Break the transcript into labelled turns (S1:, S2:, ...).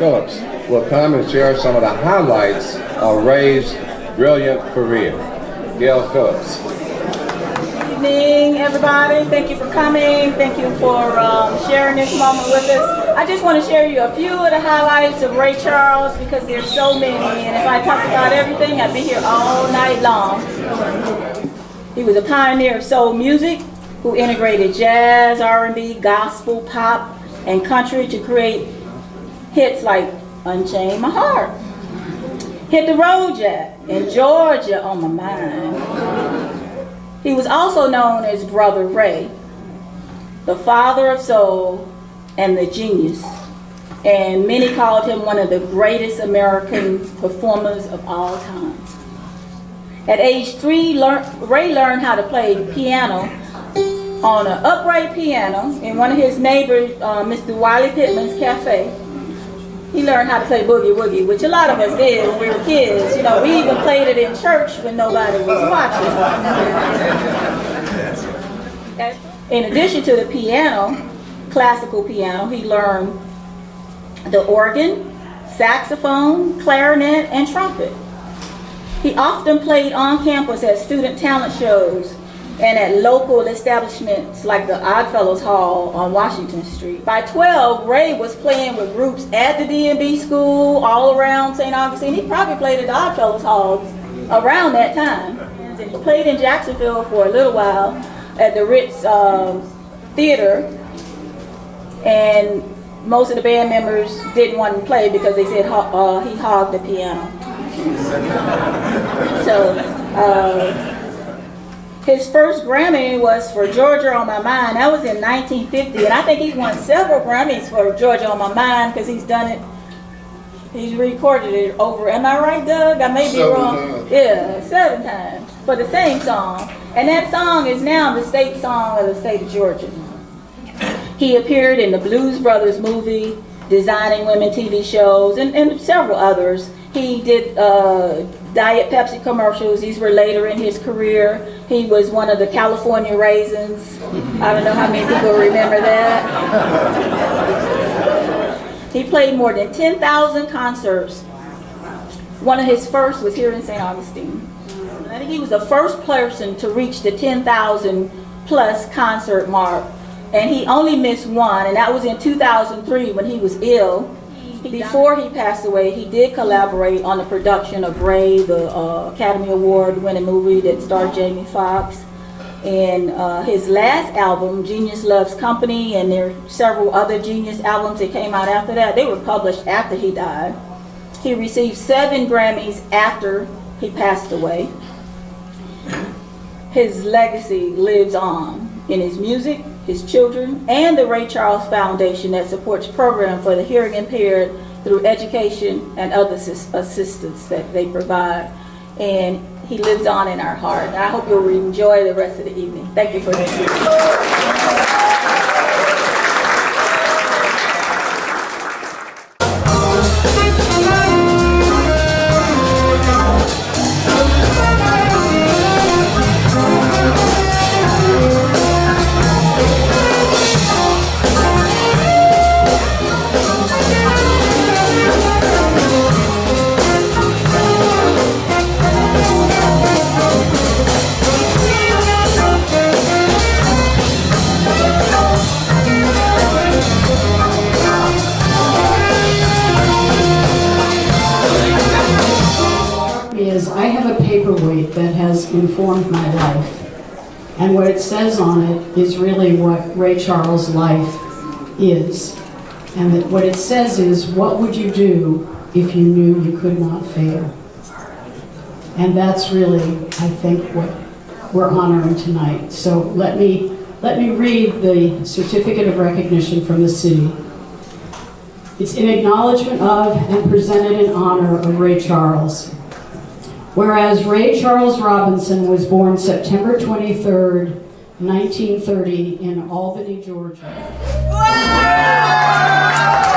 S1: Phillips will come and share some of the highlights of Ray's brilliant career. Gail Phillips.
S2: Good evening, everybody. Thank you for coming. Thank you for sharing this moment with us. I just want to share you a few of the highlights of Ray Charles because there's so many, and if I talked about everything, I'd be here all night long. He was a pioneer of soul music who integrated jazz, R&B, gospel, pop, and country to create hits like Unchain My Heart, Hit the Road Jack, and Georgia on My Mind. He was also known as Brother Ray, the father of soul and the genius, and many called him one of the greatest American performers of all time. At age 3, Ray learned how to play piano on an upright piano in one of his neighbors, Mr. Wiley Pittman's cafe. He learned how to play boogie woogie, which a lot of us did when we were kids. You know, we even played it in church when nobody was watching. In addition to the piano, classical piano, he learned the organ, saxophone, clarinet, and trumpet. He often played on campus at student talent shows and at local establishments like the Oddfellows Hall on Washington Street. By 12, Ray was playing with groups at the D&B school, all around St. Augustine. He probably played at the Oddfellows Hall around that time. And he played in Jacksonville for a little while at the Ritz Theater, and most of the band members didn't want to play because they said he hogged the piano. So, his first Grammy was for Georgia on My Mind. That was in 1950, and I think he's won several Grammys for Georgia on My Mind because he's done it. He's recorded it over. Am I right, Doug? I may be wrong. Yeah, 7 times for the same song, and that song is now the state song of the state of Georgia. He appeared in the Blues Brothers movie, Designing Women TV shows, and several others. He did Diet Pepsi commercials. These were later in his career. He was one of the California Raisins. I don't know how many people remember that. He played more than 10,000 concerts. One of his first was here in St. Augustine. I think he was the first person to reach the 10,000 plus concert mark. And he only missed one, and that was in 2003 when he was ill. Before he passed away, he did collaborate on the production of Ray, the Academy Award winning movie that starred Jamie Foxx. And his last album, Genius Loves Company, and there are several other Genius albums that came out after that. They were published after he died. He received 7 Grammys after he passed away. His legacy lives on in his music, his children, and the Ray Charles Foundation that supports programs for the hearing impaired through education and other assistance that they provide. And he lives on in our heart. I hope you'll enjoy the rest of the evening. Thank you for listening.
S3: I have a paperweight that has informed my life, and what it says on it is really what Ray Charles' life is. And that what it says is, what would you do if you knew you could not fail? And that's really, I think, what we're honoring tonight. So let me read the certificate of recognition from the city. It's in acknowledgement of and presented in honor of Ray Charles. Whereas Ray Charles Robinson was born September 23rd, 1930 in Albany, Georgia. Wow!